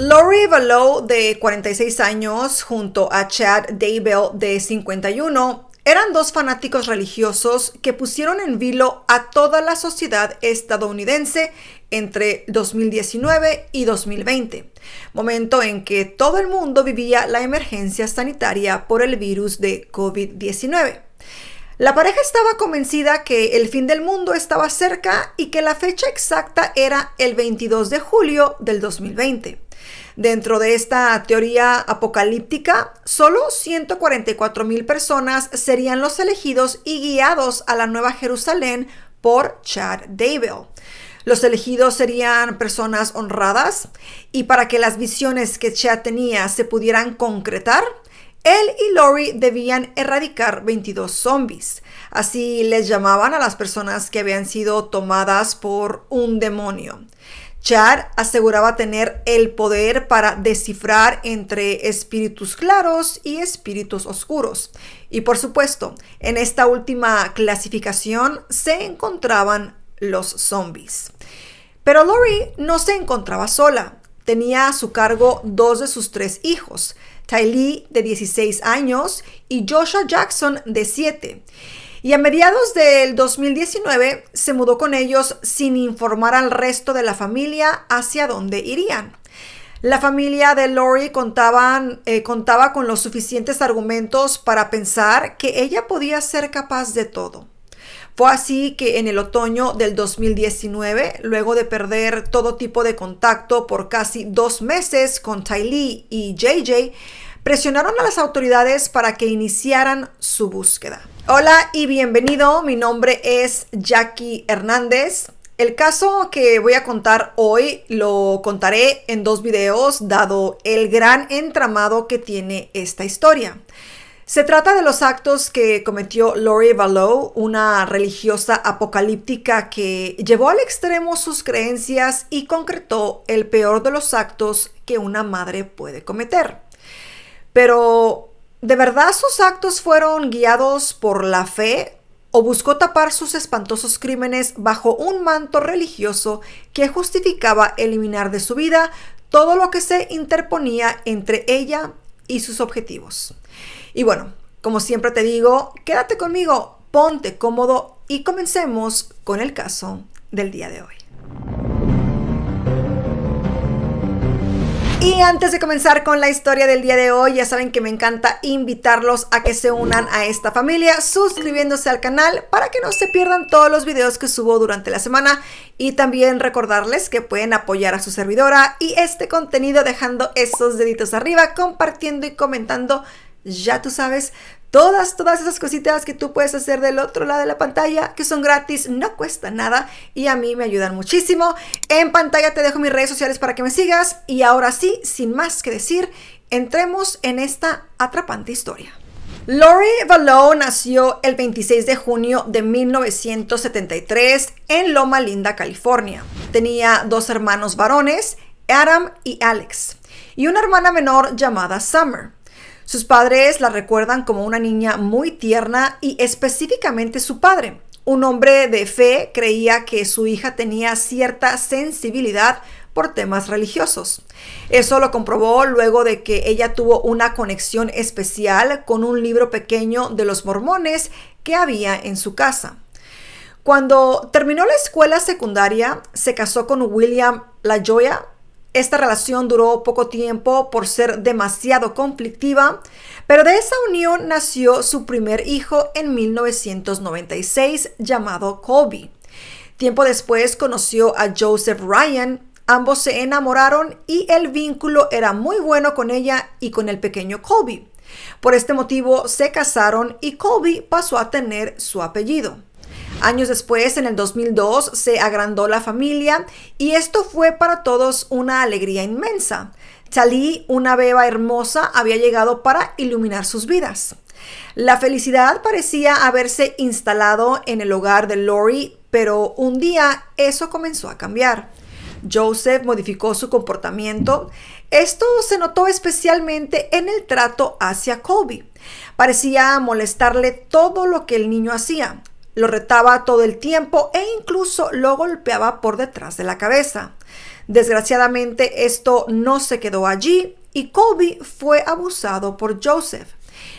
Lori Vallow, de 46 años, junto a Chad Daybell, de 51, eran dos fanáticos religiosos que pusieron en vilo a toda la sociedad estadounidense entre 2019 y 2020, momento en que todo el mundo vivía la emergencia sanitaria por el virus de COVID-19. La pareja estaba convencida que el fin del mundo estaba cerca y que la fecha exacta era el 22 de julio del 2020. Dentro de esta teoría apocalíptica, solo 144,000 personas serían los elegidos y guiados a la Nueva Jerusalén por Chad Daybell. Los elegidos serían personas honradas y para que las visiones que Chad tenía se pudieran concretar, él y Lori debían erradicar 22 zombies. Así les llamaban a las personas que habían sido tomadas por un demonio. Chad aseguraba tener el poder para descifrar entre espíritus claros y espíritus oscuros. Y por supuesto, en esta última clasificación se encontraban los zombies. Pero Lori no se encontraba sola. Tenía a su cargo dos de sus tres hijos, Tylee, de 16 años, y Joshua Jackson, de 7. Y a mediados del 2019 se mudó con ellos sin informar al resto de la familia hacia dónde irían. La familia de Lori contaba con los suficientes argumentos para pensar que ella podía ser capaz de todo. Fue así que en el otoño del 2019, luego de perder todo tipo de contacto por casi 2 meses con Tylee y JJ, presionaron a las autoridades para que iniciaran su búsqueda. Hola y bienvenido, mi nombre es Jackie Hernández. El caso que voy a contar hoy lo contaré en 2 videos, dado el gran entramado que tiene esta historia. Se trata de los actos que cometió Lori Vallow, una religiosa apocalíptica que llevó al extremo sus creencias y concretó el peor de los actos que una madre puede cometer. Pero, ¿de verdad sus actos fueron guiados por la fe o buscó tapar sus espantosos crímenes bajo un manto religioso que justificaba eliminar de su vida todo lo que se interponía entre ella y sus objetivos? Y bueno, como siempre te digo, quédate conmigo, ponte cómodo y comencemos con el caso del día de hoy. Y antes de comenzar con la historia del día de hoy, ya saben que me encanta invitarlos a que se unan a esta familia suscribiéndose al canal para que no se pierdan todos los videos que subo durante la semana y también recordarles que pueden apoyar a su servidora y este contenido dejando esos deditos arriba, compartiendo y comentando. Ya tú sabes, todas esas cositas que tú puedes hacer del otro lado de la pantalla, que son gratis, no cuesta nada y a mí me ayudan muchísimo. En pantalla te dejo mis redes sociales para que me sigas y ahora sí, sin más que decir, entremos en esta atrapante historia. Lori Vallow nació el 26 de junio de 1973 en Loma Linda, California. Tenía 2 hermanos varones, Adam y Alex, y una hermana menor llamada Summer. Sus padres la recuerdan como una niña muy tierna y específicamente su padre, un hombre de fe, creía que su hija tenía cierta sensibilidad por temas religiosos. Eso lo comprobó luego de que ella tuvo una conexión especial con un libro pequeño de los mormones que había en su casa. Cuando terminó la escuela secundaria, se casó con William LaJoya. Esta relación duró poco tiempo por ser demasiado conflictiva, pero de esa unión nació su primer hijo en 1996 llamado Colby. Tiempo después conoció a Joseph Ryan, ambos se enamoraron y el vínculo era muy bueno con ella y con el pequeño Colby. Por este motivo se casaron y Colby pasó a tener su apellido. Años después, en el 2002, se agrandó la familia y esto fue para todos una alegría inmensa. Tylee, una beba hermosa, había llegado para iluminar sus vidas. La felicidad parecía haberse instalado en el hogar de Lori, pero un día eso comenzó a cambiar. Joseph modificó su comportamiento. Esto se notó especialmente en el trato hacia Colby. Parecía molestarle todo lo que el niño hacía. Lo retaba todo el tiempo e incluso lo golpeaba por detrás de la cabeza. Desgraciadamente, esto no se quedó allí y Colby fue abusado por Joseph.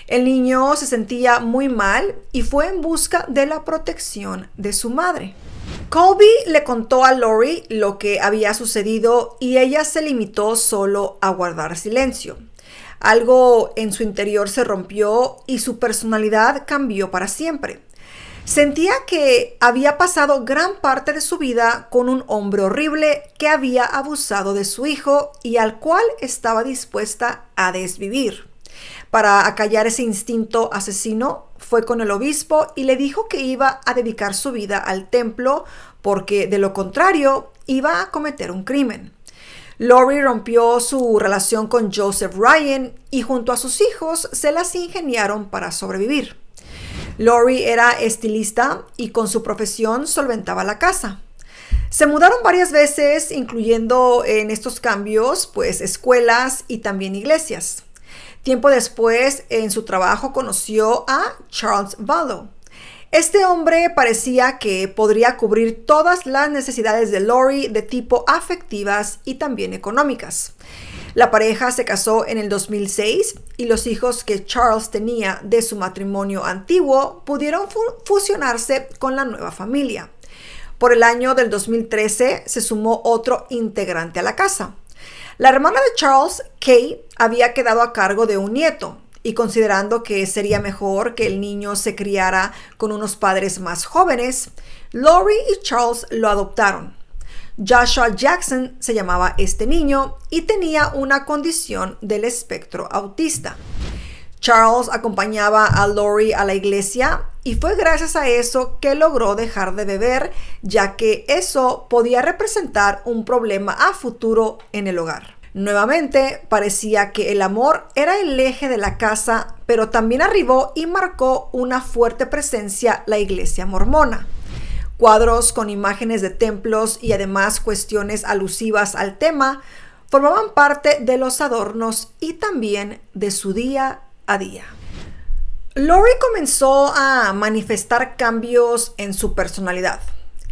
El niño se sentía muy mal y fue en busca de la protección de su madre. Colby le contó a Lori lo que había sucedido y ella se limitó solo a guardar silencio. Algo en su interior se rompió y su personalidad cambió para siempre. Sentía que había pasado gran parte de su vida con un hombre horrible que había abusado de su hijo y al cual estaba dispuesta a desvivir. Para acallar ese instinto asesino, fue con el obispo y le dijo que iba a dedicar su vida al templo porque de lo contrario iba a cometer un crimen. Lori rompió su relación con Joseph Ryan y junto a sus hijos se las ingeniaron para sobrevivir. Lori era estilista y con su profesión solventaba la casa. Se mudaron varias veces, incluyendo en estos cambios, pues escuelas y también iglesias. Tiempo después, en su trabajo conoció a Charles Vallow. Este hombre parecía que podría cubrir todas las necesidades de Lori de tipo afectivas y también económicas. La pareja se casó en el 2006 y los hijos que Charles tenía de su matrimonio antiguo pudieron fusionarse con la nueva familia. Por el año del 2013 se sumó otro integrante a la casa. La hermana de Charles, Kay, había quedado a cargo de un nieto y considerando que sería mejor que el niño se criara con unos padres más jóvenes, Lori y Charles lo adoptaron. Joshua Jackson se llamaba este niño y tenía una condición del espectro autista. Charles acompañaba a Lori a la iglesia y fue gracias a eso que logró dejar de beber, ya que eso podía representar un problema a futuro en el hogar. Nuevamente, parecía que el amor era el eje de la casa, pero también arribó y marcó una fuerte presencia la iglesia mormona. Cuadros con imágenes de templos y además cuestiones alusivas al tema formaban parte de los adornos y también de su día a día. Lori comenzó a manifestar cambios en su personalidad.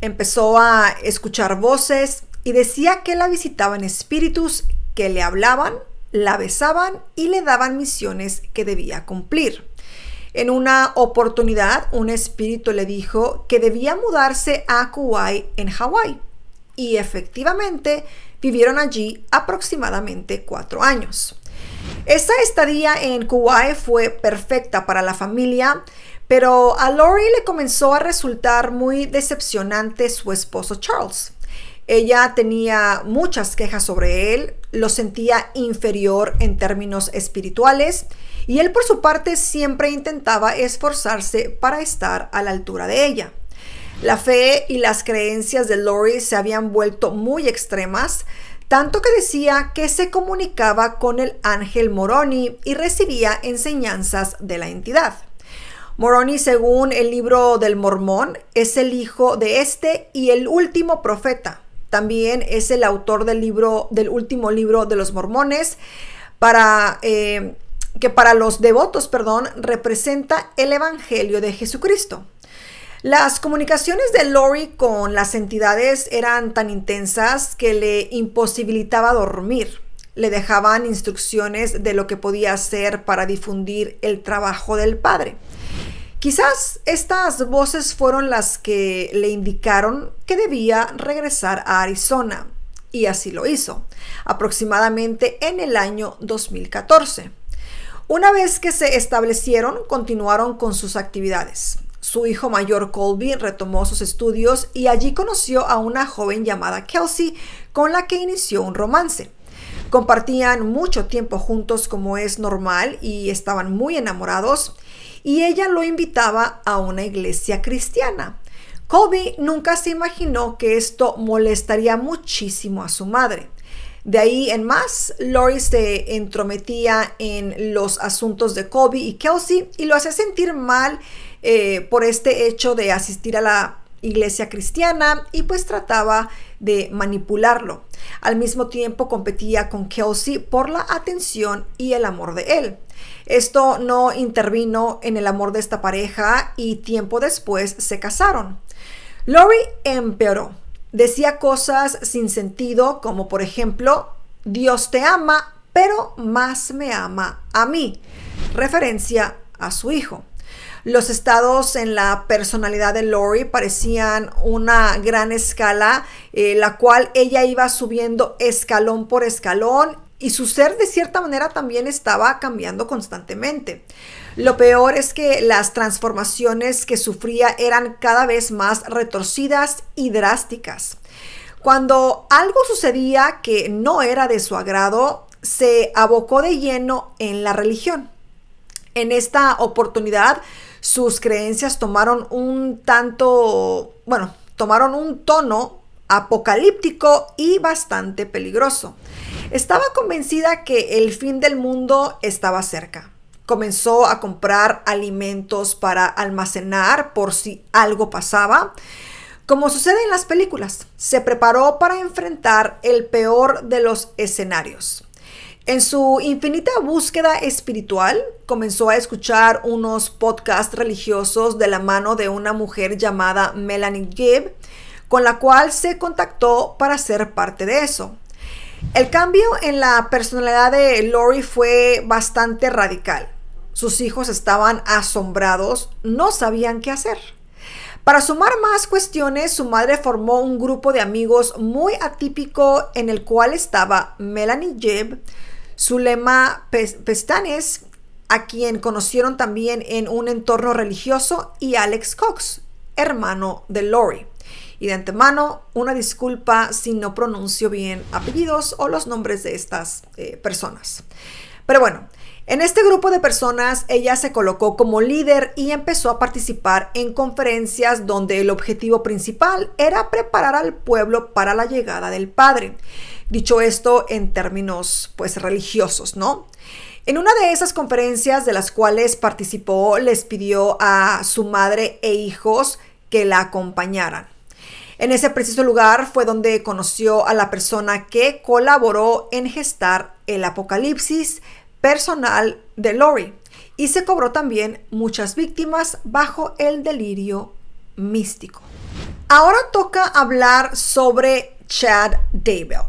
Empezó a escuchar voces y decía que la visitaban espíritus que le hablaban, la besaban y le daban misiones que debía cumplir. En una oportunidad, un espíritu le dijo que debía mudarse a Kauai en Hawái. Y efectivamente, vivieron allí aproximadamente 4 años. Esa estadía en Kauai fue perfecta para la familia, pero a Lori le comenzó a resultar muy decepcionante su esposo Charles. Ella tenía muchas quejas sobre él, lo sentía inferior en términos espirituales y él por su parte siempre intentaba esforzarse para estar a la altura de ella. La fe y las creencias de Lori se habían vuelto muy extremas, tanto que decía que se comunicaba con el ángel Moroni y recibía enseñanzas de la entidad. Moroni, según el libro del Mormón, es el hijo de este y el último profeta. También es el autor del último libro de los mormones, que para los devotos, representa el Evangelio de Jesucristo. Las comunicaciones de Lori con las entidades eran tan intensas que le imposibilitaba dormir. Le dejaban instrucciones de lo que podía hacer para difundir el trabajo del Padre. Quizás estas voces fueron las que le indicaron que debía regresar a Arizona, y así lo hizo, aproximadamente en el año 2014. Una vez que se establecieron, continuaron con sus actividades. Su hijo mayor Colby retomó sus estudios y allí conoció a una joven llamada Kelsey, con la que inició un romance. Compartían mucho tiempo juntos como es normal y estaban muy enamorados, y ella lo invitaba a una iglesia cristiana. Colby nunca se imaginó que esto molestaría muchísimo a su madre. De ahí en más, Lori se entrometía en los asuntos de Colby y Kelsey y lo hacía sentir mal por este hecho de asistir a la iglesia cristiana y pues trataba de manipularlo. Al mismo tiempo competía con Kelsey por la atención y el amor de él. Esto no intervino en el amor de esta pareja y tiempo después se casaron. Lori empeoró. Decía cosas sin sentido como por ejemplo, Dios te ama, pero más me ama a mí, referencia a su hijo. Los estados en la personalidad de Lori parecían una gran escala, la cual ella iba subiendo escalón por escalón y su ser de cierta manera también estaba cambiando constantemente. Lo peor es que las transformaciones que sufría eran cada vez más retorcidas y drásticas. Cuando algo sucedía que no era de su agrado, se abocó de lleno en la religión. En esta oportunidad, sus creencias tomaron un tono apocalíptico y bastante peligroso. Estaba convencida que el fin del mundo estaba cerca. Comenzó a comprar alimentos para almacenar por si algo pasaba. Como sucede en las películas, se preparó para enfrentar el peor de los escenarios. En su infinita búsqueda espiritual, comenzó a escuchar unos podcasts religiosos de la mano de una mujer llamada Melanie Gibb, con la cual se contactó para ser parte de eso. El cambio en la personalidad de Lori fue bastante radical. Sus hijos estaban asombrados, no sabían qué hacer. Para sumar más cuestiones, su madre formó un grupo de amigos muy atípico en el cual estaba Melanie Gibb, Zulema Pestanes, a quien conocieron también en un entorno religioso, y Alex Cox, hermano de Lori. Y de antemano, una disculpa si no pronuncio bien apellidos o los nombres de estas personas. Pero bueno, en este grupo de personas ella se colocó como líder y empezó a participar en conferencias donde el objetivo principal era preparar al pueblo para la llegada del Padre. Dicho esto en términos religiosos, ¿no? En una de esas conferencias de las cuales participó, les pidió a su madre e hijos que la acompañaran. En ese preciso lugar fue donde conoció a la persona que colaboró en gestar el apocalipsis personal de Lori, y se cobró también muchas víctimas bajo el delirio místico. Ahora toca hablar sobre Chad Daybell.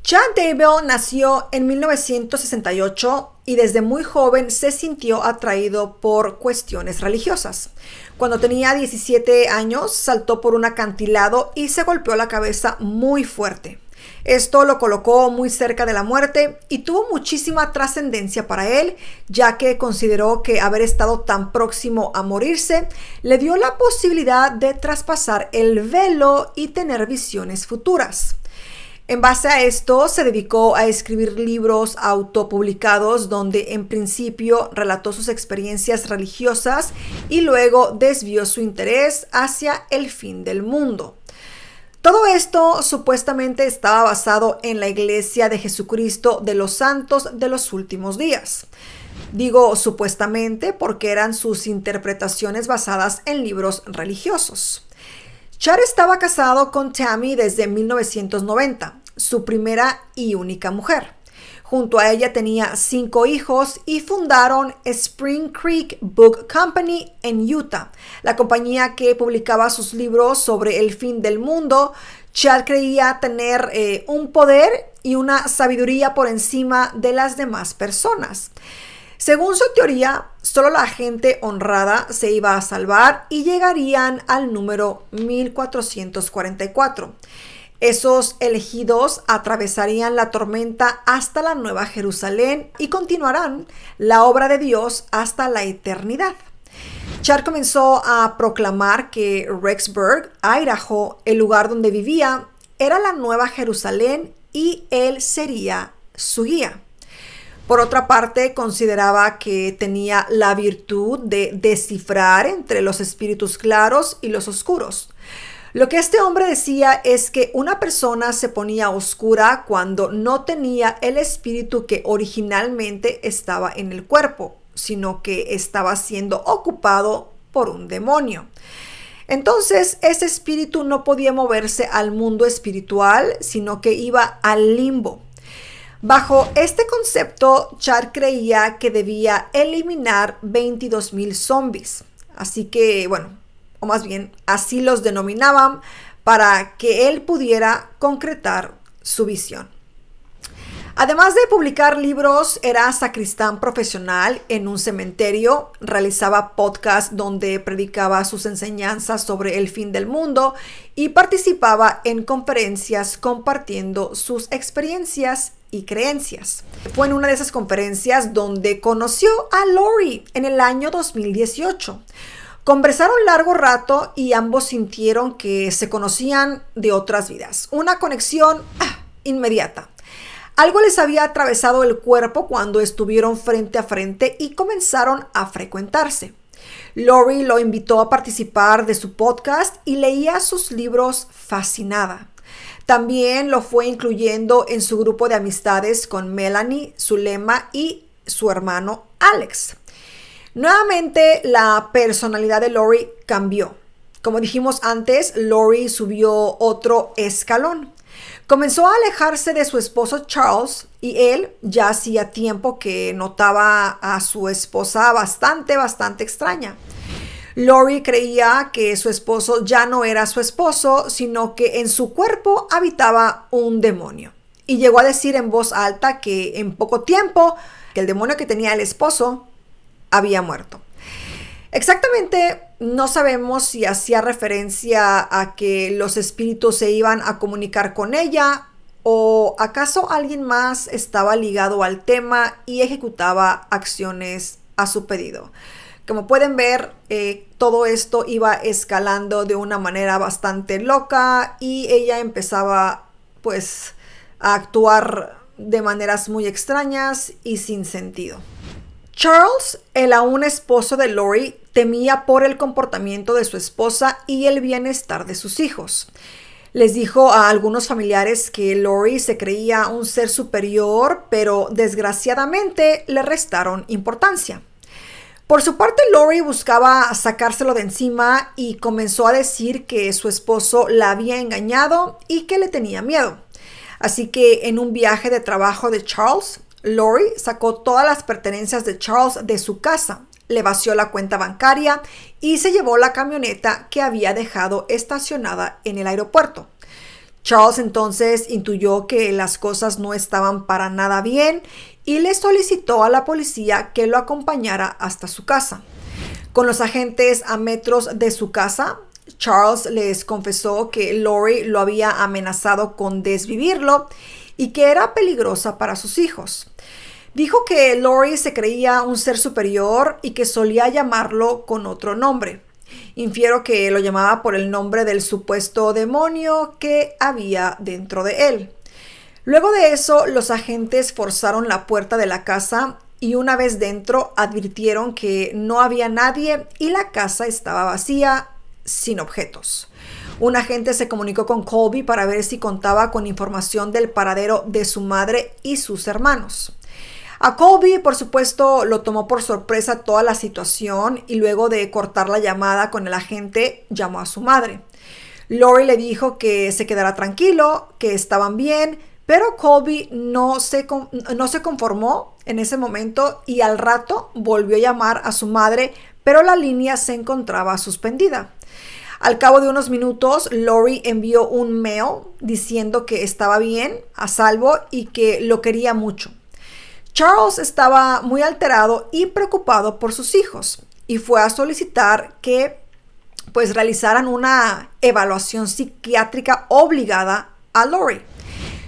Chad Daybell nació en 1968 y desde muy joven se sintió atraído por cuestiones religiosas. Cuando tenía 17 años, saltó por un acantilado y se golpeó la cabeza muy fuerte. Esto lo colocó muy cerca de la muerte y tuvo muchísima trascendencia para él, ya que consideró que haber estado tan próximo a morirse le dio la posibilidad de traspasar el velo y tener visiones futuras. En base a esto, se dedicó a escribir libros autopublicados donde en principio relató sus experiencias religiosas y luego desvió su interés hacia el fin del mundo. Todo esto supuestamente estaba basado en la Iglesia de Jesucristo de los Santos de los Últimos Días. Digo supuestamente porque eran sus interpretaciones basadas en libros religiosos. Chad estaba casado con Tammy desde 1990, su primera y única mujer. Junto a ella tenía 5 hijos y fundaron Spring Creek Book Company en Utah, la compañía que publicaba sus libros sobre el fin del mundo. Chad creía tener un poder y una sabiduría por encima de las demás personas. Según su teoría, solo la gente honrada se iba a salvar y llegarían al número 1444. Esos elegidos atravesarían la tormenta hasta la Nueva Jerusalén y continuarán la obra de Dios hasta la eternidad. Chad comenzó a proclamar que Rexburg, Idaho, el lugar donde vivía, era la Nueva Jerusalén y él sería su guía. Por otra parte, consideraba que tenía la virtud de descifrar entre los espíritus claros y los oscuros. Lo que este hombre decía es que una persona se ponía oscura cuando no tenía el espíritu que originalmente estaba en el cuerpo, sino que estaba siendo ocupado por un demonio. Entonces, ese espíritu no podía moverse al mundo espiritual, sino que iba al limbo. Bajo este concepto, Chad creía que debía eliminar 22,000 zombies. Así que, o más bien, así los denominaban para que él pudiera concretar su visión. Además de publicar libros, era sacristán profesional en un cementerio, realizaba podcasts donde predicaba sus enseñanzas sobre el fin del mundo y participaba en conferencias compartiendo sus experiencias y creencias. Fue en una de esas conferencias donde conoció a Lori en el año 2018. Conversaron largo rato y ambos sintieron que se conocían de otras vidas. Una conexión inmediata. Algo les había atravesado el cuerpo cuando estuvieron frente a frente y comenzaron a frecuentarse. Lori lo invitó a participar de su podcast y leía sus libros fascinada. También lo fue incluyendo en su grupo de amistades con Melanie, Zulema y su hermano Alex. Nuevamente, la personalidad de Lori cambió. Como dijimos antes, Lori subió otro escalón. Comenzó a alejarse de su esposo Charles y él ya hacía tiempo que notaba a su esposa bastante extraña. Lori creía que su esposo ya no era su esposo, sino que en su cuerpo habitaba un demonio. Y llegó a decir en voz alta que en poco tiempo que el demonio que tenía el esposo había muerto. Exactamente no sabemos si hacía referencia a que los espíritus se iban a comunicar con ella o acaso alguien más estaba ligado al tema y ejecutaba acciones a su pedido. Como pueden ver, todo esto iba escalando de una manera bastante loca y ella empezaba pues a actuar de maneras muy extrañas y sin sentido. Charles, el aún esposo de Lori, temía por el comportamiento de su esposa y el bienestar de sus hijos. Les dijo a algunos familiares que Lori se creía un ser superior, pero desgraciadamente le restaron importancia. Por su parte, Lori buscaba sacárselo de encima y comenzó a decir que su esposo la había engañado y que le tenía miedo. Así que en un viaje de trabajo de Charles, Lori sacó todas las pertenencias de Charles de su casa, le vació la cuenta bancaria y se llevó la camioneta que había dejado estacionada en el aeropuerto. Charles entonces intuyó que las cosas no estaban para nada bien y le solicitó a la policía que lo acompañara hasta su casa. Con los agentes a metros de su casa, Charles les confesó que Lori lo había amenazado con desvivirlo y que era peligrosa para sus hijos. Dijo que Lori se creía un ser superior y que solía llamarlo con otro nombre. Infiero que lo llamaba por el nombre del supuesto demonio que había dentro de él. Luego de eso, los agentes forzaron la puerta de la casa y una vez dentro advirtieron que no había nadie y la casa estaba vacía, sin objetos. Un agente se comunicó con Colby para ver si contaba con información del paradero de su madre y sus hermanos. A Colby, por supuesto, lo tomó por sorpresa toda la situación y luego de cortar la llamada con el agente, llamó a su madre. Lori le dijo que se quedara tranquilo, que estaban bien, pero Colby no se conformó en ese momento y al rato volvió a llamar a su madre, pero la línea se encontraba suspendida. Al cabo de unos minutos, Lori envió un mail diciendo que estaba bien, a salvo y que lo quería mucho. Charles estaba muy alterado y preocupado por sus hijos y fue a solicitar que realizaran una evaluación psiquiátrica obligada a Lori.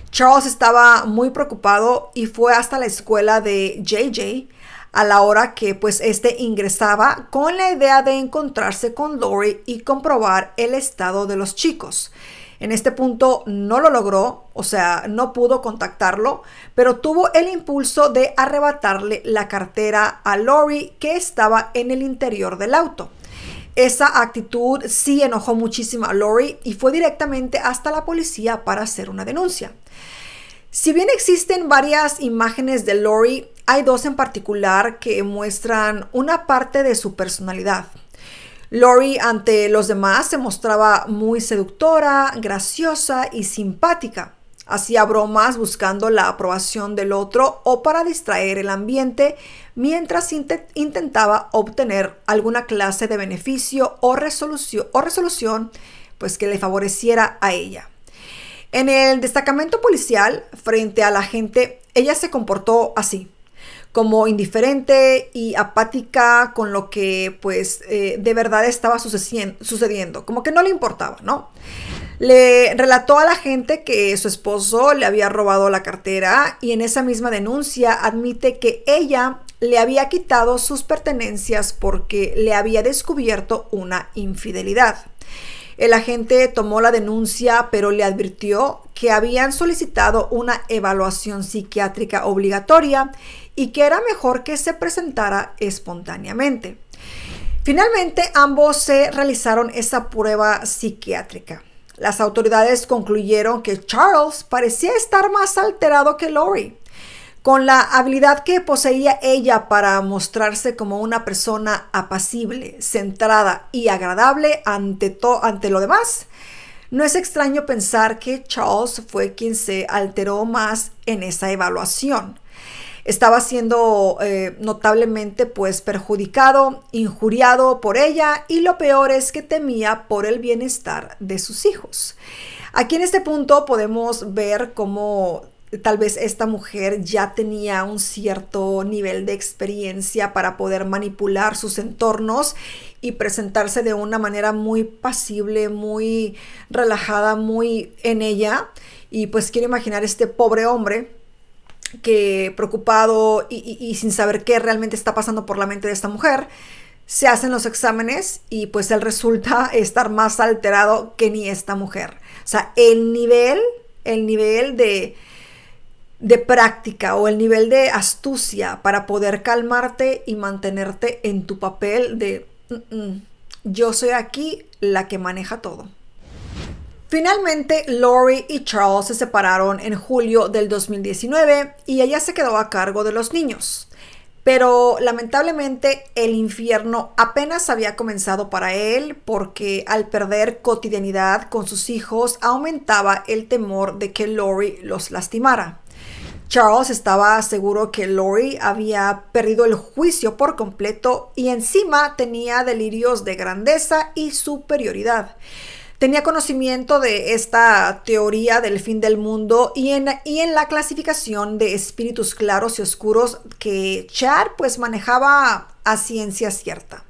Charles estaba muy preocupado y fue hasta la escuela de JJ a la hora que este ingresaba con la idea de encontrarse con Lori y comprobar el estado de los chicos. En este punto no lo logró, no pudo contactarlo, pero tuvo el impulso de arrebatarle la cartera a Lori que estaba en el interior del auto. Esa actitud sí enojó muchísimo a Lori y fue directamente hasta la policía para hacer una denuncia. Si bien existen varias imágenes de Lori, hay dos en particular que muestran una parte de su personalidad. Lori ante los demás se mostraba muy seductora, graciosa y simpática. Hacía bromas buscando la aprobación del otro o para distraer el ambiente mientras intentaba obtener alguna clase de beneficio o resolución pues que le favoreciera a ella. En el destacamento policial, frente a la gente, ella se comportó así, como indiferente y apática con lo que pues de verdad estaba sucediendo, como que no le importaba, ¿no? Le relató a la gente que su esposo le había robado la cartera y en esa misma denuncia admite que ella le había quitado sus pertenencias porque le había descubierto una infidelidad. El agente tomó la denuncia, pero le advirtió que habían solicitado una evaluación psiquiátrica obligatoria y que era mejor que se presentara espontáneamente. Finalmente, ambos se realizaron esa prueba psiquiátrica. Las autoridades concluyeron que Charles parecía estar más alterado que Lori. Con la habilidad que poseía ella para mostrarse como una persona apacible, centrada y agradable ante lo demás, no es extraño pensar que Charles fue quien se alteró más en esa evaluación. Estaba siendo notablemente pues perjudicado, injuriado por ella y lo peor es que temía por el bienestar de sus hijos. Aquí en este punto podemos ver cómo tal vez esta mujer ya tenía un cierto nivel de experiencia para poder manipular sus entornos y presentarse de una manera muy pasible, muy relajada, muy en ella. Y pues quiero imaginar este pobre hombre que preocupado y sin saber qué realmente está pasando por la mente de esta mujer, se hacen los exámenes y pues él resulta estar más alterado que ni esta mujer. O sea, el nivel de práctica o el nivel de astucia para poder calmarte y mantenerte en tu papel de yo soy aquí la que maneja todo. Finalmente, Lori y Charles se separaron en julio del 2019 y ella se quedó a cargo de los niños. Pero lamentablemente el infierno apenas había comenzado para él porque al perder cotidianidad con sus hijos aumentaba el temor de que Lori los lastimara. Charles estaba seguro que Lori había perdido el juicio por completo y encima tenía delirios de grandeza y superioridad. Tenía conocimiento de esta teoría del fin del mundo y en la clasificación de espíritus claros y oscuros que Chad pues manejaba a ciencia cierta.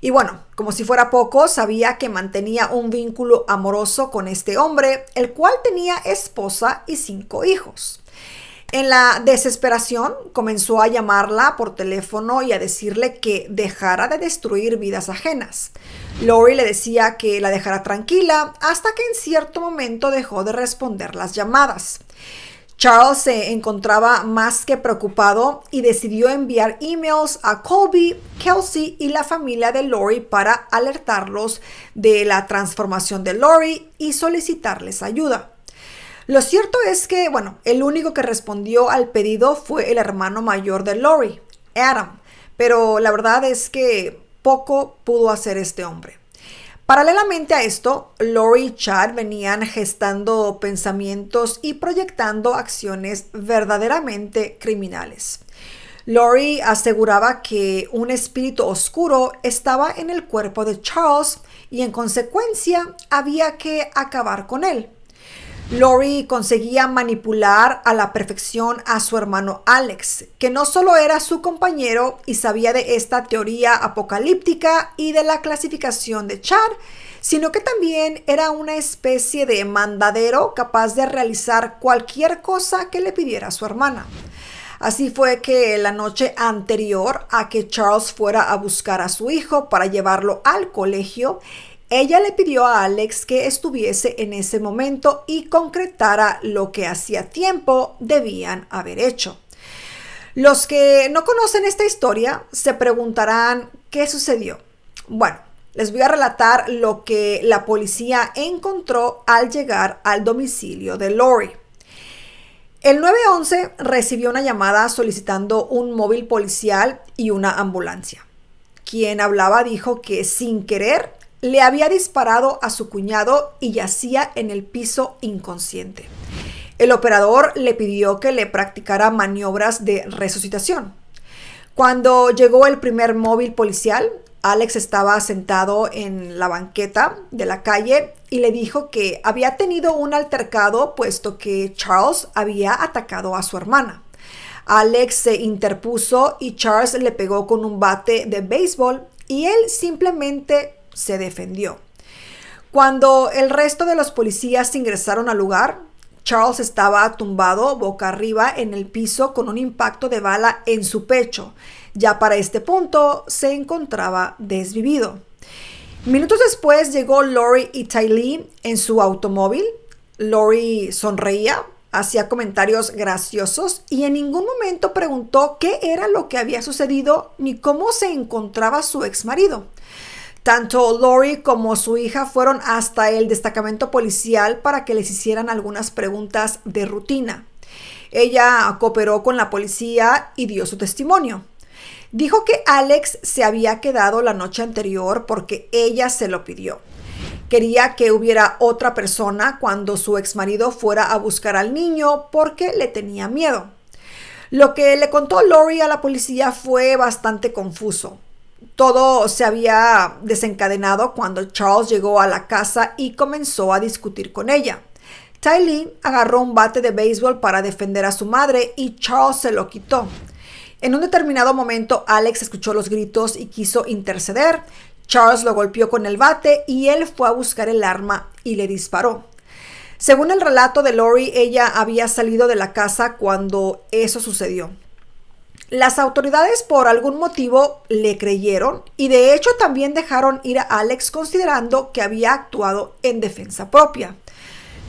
Y bueno, como si fuera poco, sabía que mantenía un vínculo amoroso con este hombre, el cual tenía esposa y 5 hijos. En la desesperación comenzó a llamarla por teléfono y a decirle que dejara de destruir vidas ajenas. Lori le decía que la dejara tranquila hasta que en cierto momento dejó de responder las llamadas. Charles se encontraba más que preocupado y decidió enviar emails a Colby, Kelsey y la familia de Lori para alertarlos de la transformación de Lori y solicitarles ayuda. Lo cierto es que, el único que respondió al pedido fue el hermano mayor de Lori, Adam, pero la verdad es que poco pudo hacer este hombre. Paralelamente a esto, Lori y Chad venían gestando pensamientos y proyectando acciones verdaderamente criminales. Lori aseguraba que un espíritu oscuro estaba en el cuerpo de Charles y en consecuencia había que acabar con él. Lori conseguía manipular a la perfección a su hermano Alex, que no solo era su compañero y sabía de esta teoría apocalíptica y de la clasificación de Chad, sino que también era una especie de mandadero capaz de realizar cualquier cosa que le pidiera su hermana. Así fue que la noche anterior a que Charles fuera a buscar a su hijo para llevarlo al colegio, ella le pidió a Alex que estuviese en ese momento y concretara lo que hacía tiempo debían haber hecho. Los que no conocen esta historia se preguntarán ¿qué sucedió? Bueno, les voy a relatar lo que la policía encontró al llegar al domicilio de Lori. El 911 recibió una llamada solicitando un móvil policial y una ambulancia. Quien hablaba dijo que sin querer le había disparado a su cuñado y yacía en el piso inconsciente. El operador le pidió que le practicara maniobras de resucitación. Cuando llegó el primer móvil policial, Alex estaba sentado en la banqueta de la calle y le dijo que había tenido un altercado puesto que Charles había atacado a su hermana. Alex se interpuso y Charles le pegó con un bate de béisbol y él simplemente se defendió. Cuando el resto de los policías ingresaron al lugar, Charles estaba tumbado boca arriba en el piso con un impacto de bala en su pecho. Ya para este punto se encontraba desvivido. Minutos después llegó Lori y Tylee en su automóvil. Lori sonreía, hacía comentarios graciosos y en ningún momento preguntó qué era lo que había sucedido ni cómo se encontraba su exmarido. Tanto Lori como su hija fueron hasta el destacamento policial para que les hicieran algunas preguntas de rutina. Ella cooperó con la policía y dio su testimonio. Dijo que Alex se había quedado la noche anterior porque ella se lo pidió. Quería que hubiera otra persona cuando su exmarido fuera a buscar al niño porque le tenía miedo. Lo que le contó Lori a la policía fue bastante confuso. Todo se había desencadenado cuando Charles llegó a la casa y comenzó a discutir con ella. Tylee agarró un bate de béisbol para defender a su madre y Charles se lo quitó. En un determinado momento, Alex escuchó los gritos y quiso interceder. Charles lo golpeó con el bate y él fue a buscar el arma y le disparó. Según el relato de Lori, ella había salido de la casa cuando eso sucedió. Las autoridades por algún motivo le creyeron y de hecho también dejaron ir a Alex considerando que había actuado en defensa propia.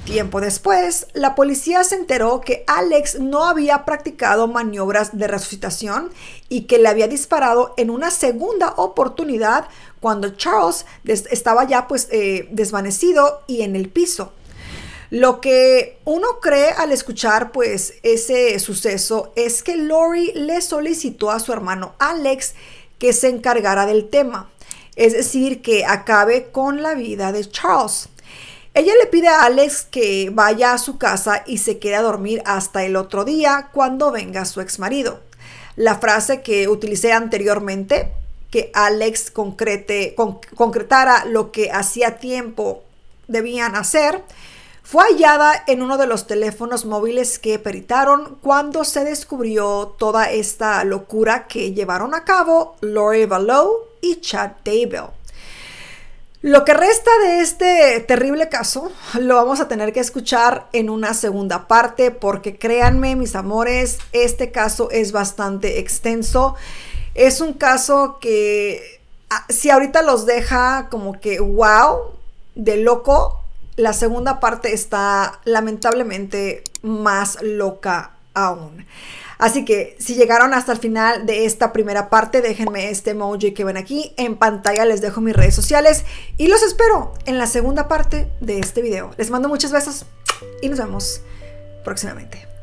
Tiempo después, la policía se enteró que Alex no había practicado maniobras de resucitación y que le había disparado en una segunda oportunidad cuando Charles estaba ya desvanecido y en el piso. Lo que uno cree al escuchar ese suceso es que Lori le solicitó a su hermano Alex que se encargara del tema, es decir, que acabe con la vida de Charles. Ella le pide a Alex que vaya a su casa y se quede a dormir hasta el otro día cuando venga su exmarido. La frase que utilicé anteriormente, que Alex concretara lo que hacía tiempo debían hacer, fue hallada en uno de los teléfonos móviles que peritaron cuando se descubrió toda esta locura que llevaron a cabo Lori Vallow y Chad Daybell. Lo que resta de este terrible caso lo vamos a tener que escuchar en una segunda parte porque créanme, mis amores, este caso es bastante extenso. Es un caso que si ahorita los deja como que wow, de loco, la segunda parte está lamentablemente más loca aún. Así que si llegaron hasta el final de esta primera parte, déjenme este emoji que ven aquí en pantalla, les dejo mis redes sociales y los espero en la segunda parte de este video. Les mando muchos besos y nos vemos próximamente.